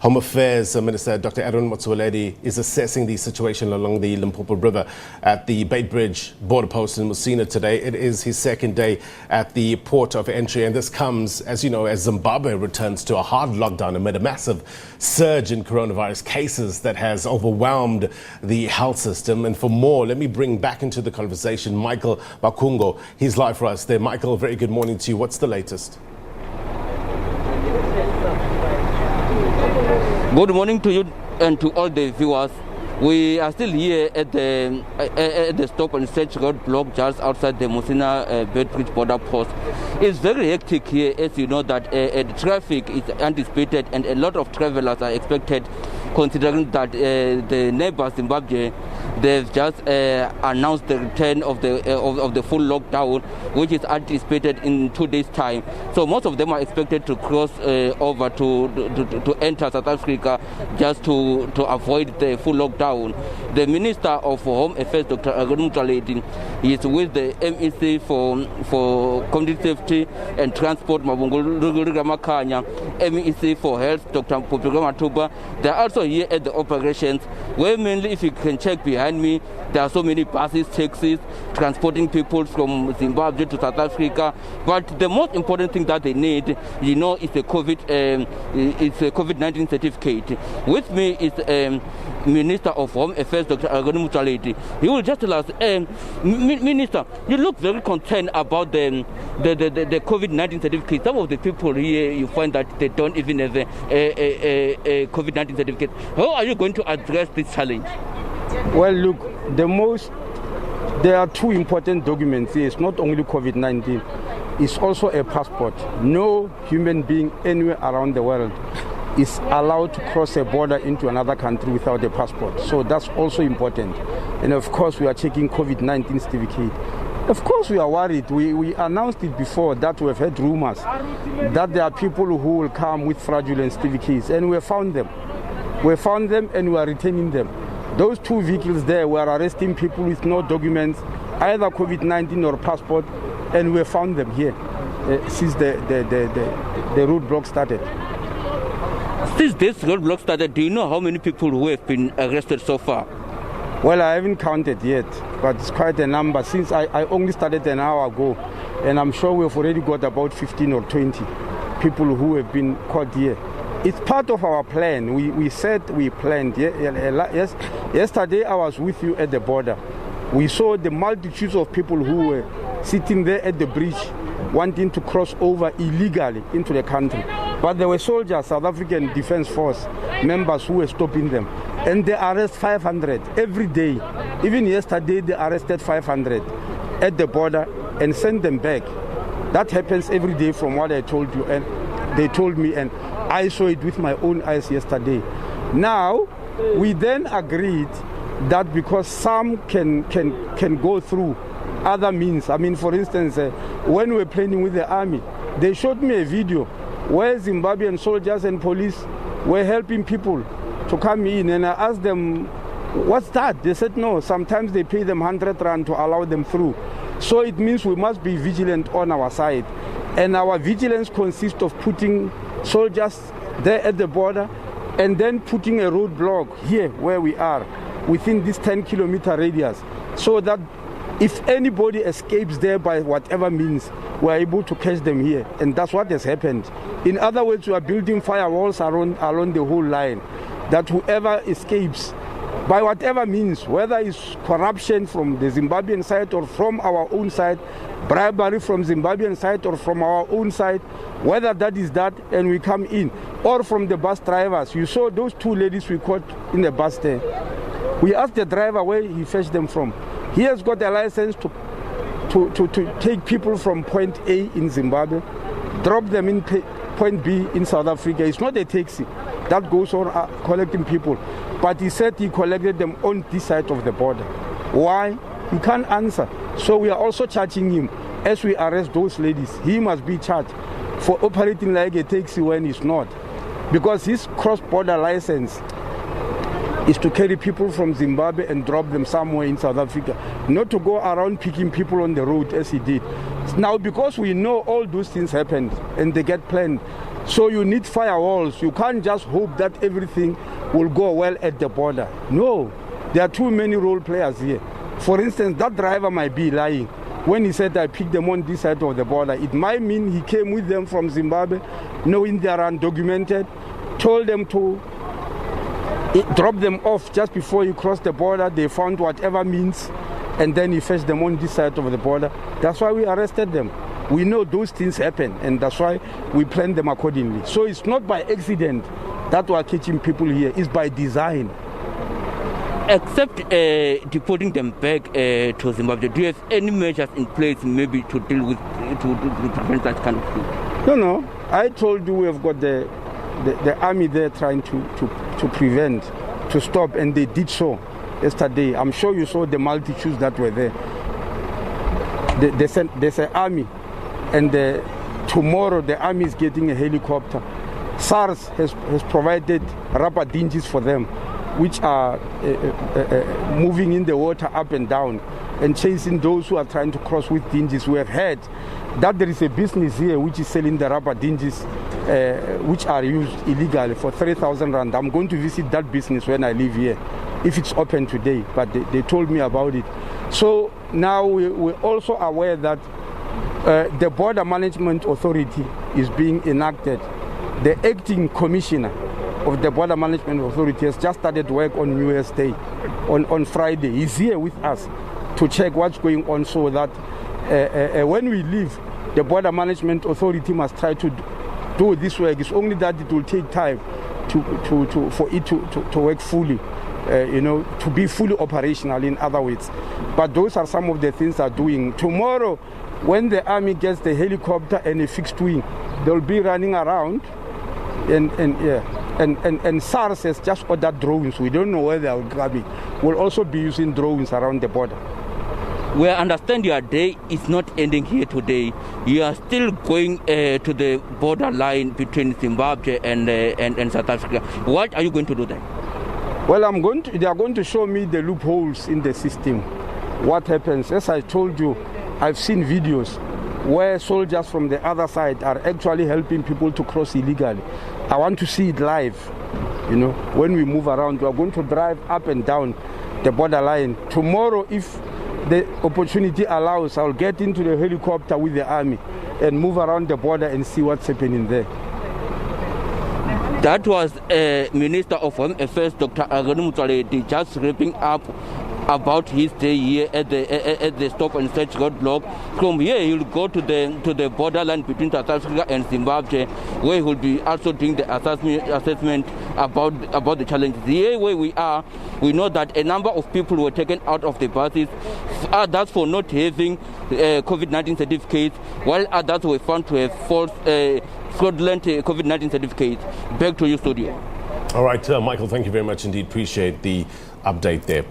Home Affairs Minister Dr. Aaron Motsoaledi is assessing the situation along the Limpopo River at the Beitbridge Border Post in Musina today. It is his second day at the port of entry, and this comes, as you know, as Zimbabwe returns to a hard lockdown amid a massive surge in coronavirus cases that has overwhelmed the health system. And for more, let me bring back into the conversation Michael Makungo. He's live for us there. Michael, very good morning to you. What's the latest? Good morning to you and to all the viewers. We are still here at the stop and search roadblock just outside the Musina Beitbridge Border Post. It's very hectic here, as you know that the traffic is anticipated and a lot of travelers are expected, considering that the neighbor Zimbabwe, they've just announced the return of the full lockdown, which is anticipated in 2 days' time. So most of them are expected to cross over to enter South Africa just to avoid the full lockdown. The Minister of Home Affairs, Dr. Aaron Motsoaledi, is with the MEC for Community Safety and Transport, MEC for Health, Dr. Matuba. They are also here at the operations, where mainly, if you can check behind me, there are so many buses, taxis, transporting people from Zimbabwe to South Africa. But the most important thing that they need, you know, is a COVID-19 certificate. With me is Minister of Home Affairs, Dr. Aaron Motsoaledi. He will just tell us, Minister, you look very concerned about the COVID-19 certificate. Some of the people here, you find that they don't even have a COVID-19 certificate. How are you going to address this challenge? Well, look, there are two important documents here. It's not only COVID-19, it's also a passport. No human being anywhere around the world is allowed to cross a border into another country without a passport. So that's also important. And of course, we are checking COVID-19 certificate. Of course, we are worried. We announced it before that we have heard rumors that there are people who will come with fraudulent certificates, and we found them. We found them and we are retaining them. Those two vehicles there were arresting people with no documents, either COVID-19 or passport, and we found them here since the roadblock started. Since this roadblock started, do you know how many people who have been arrested so far? Well, I haven't counted yet, but it's quite a number since I only started an hour ago, and I'm sure we've already got about 15 or 20 people who have been caught here. It's part of our plan. We said we planned. Yes, yesterday I was with you at the border. We saw the multitudes of people who were sitting there at the bridge wanting to cross over illegally into the country. But there were soldiers, South African Defence Force members who were stopping them. And they arrest 500 every day. Even yesterday they arrested 500 at the border and sent them back. That happens every day from what I told you. And they told me, and I saw it with my own eyes yesterday. Now, we then agreed that because some can go through other means. I mean, for instance, when we were planning with the army, they showed me a video where Zimbabwean soldiers and police were helping people to come in, and I asked them, what's that? They said no, sometimes they pay them 100 rand to allow them through. So it means we must be vigilant on our side. And our vigilance consists of putting soldiers there at the border and then putting a roadblock here where we are within this 10-kilometer radius, so that if anybody escapes there by whatever means, we are able to catch them here. And that's what has happened. In other words, we are building firewalls along the whole line, that whoever escapes by whatever means, whether it's corruption from the Zimbabwean side or from our own side, bribery from Zimbabwean side or from our own side, whether that is that and we come in, or from the bus drivers. You saw those two ladies we caught in the bus there. We asked the driver where he fetched them from. He has got a license to take people from point A in Zimbabwe, drop them in point B in South Africa. It's not a taxi that goes on collecting people. But he said he collected them on this side of the border. Why? He can't answer. So we are also charging him as we arrest those ladies. He must be charged for operating like a taxi when he's not. Because his cross-border license is to carry people from Zimbabwe and drop them somewhere in South Africa, not to go around picking people on the road as he did. Now, because we know all those things happened and they get planned, So you need firewalls. You can't just hope that everything will go well at the border. No, there are too many role players here. For instance, that driver might be lying. When he said I picked them on this side of the border, it might mean he came with them from Zimbabwe, knowing they are undocumented, told them to drop them off just before you cross the border. They found whatever means, and then he fetched them on this side of the border. That's why we arrested them. We know those things happen, and that's why we plan them accordingly. So it's not by accident that we are catching people here. It's by design. Except deporting them back to Zimbabwe, do you have any measures in place maybe to deal with, to prevent that kind of thing? No. I told you we have got the army there trying to prevent, to stop, and they did so yesterday. I'm sure you saw the multitudes that were there. There's an army, and tomorrow the army is getting a helicopter. SARS has provided rubber dinghies for them, which are moving in the water up and down and chasing those who are trying to cross with dinghies. We have heard that there is a business here which is selling the rubber dinghies which are used illegally for 3,000 rand. I'm going to visit that business when I leave here, if it's open today, but they told me about it. So now we're also aware that the Border Management Authority is being enacted. The acting commissioner of the Border Management Authority has just started work on New Year's Day, on Friday. He's here with us to check what's going on, so that when we leave, the Border Management Authority must try to do this work. It's only that it will take time for it to work fully, to be fully operational, in other words. But those are some of the things they're doing. Tomorrow, when the army gets the helicopter and a fixed wing, they'll be running around, and SARS has just ordered drones. We don't know where they are coming. We'll also be using drones around the border. We understand your day is not ending here today. You are still going to the borderline between Zimbabwe and South Africa. What are you going to do then? Well, they are going to show me the loopholes in the system. What happens? As I told you, I've seen videos where soldiers from the other side are actually helping people to cross illegally. I want to see it live. When we move around, we are going to drive up and down the borderline. Tomorrow, if the opportunity allows, I'll get into the helicopter with the army and move around the border and see what's happening there. That was Minister of Home Affairs, Dr. Aaron Motsoaledi, just wrapping up about his day here at the stop and search roadblock. From here, he will go to the borderline between South Africa and Zimbabwe, where he will be also doing the assessment about the challenges. Here where we are, we know that a number of people were taken out of the buses, others for not having COVID-19 certificates, while others were found to have false fraudulent COVID-19 certificates. Back to you, studio. All right, Michael, thank you very much indeed. Appreciate the update there.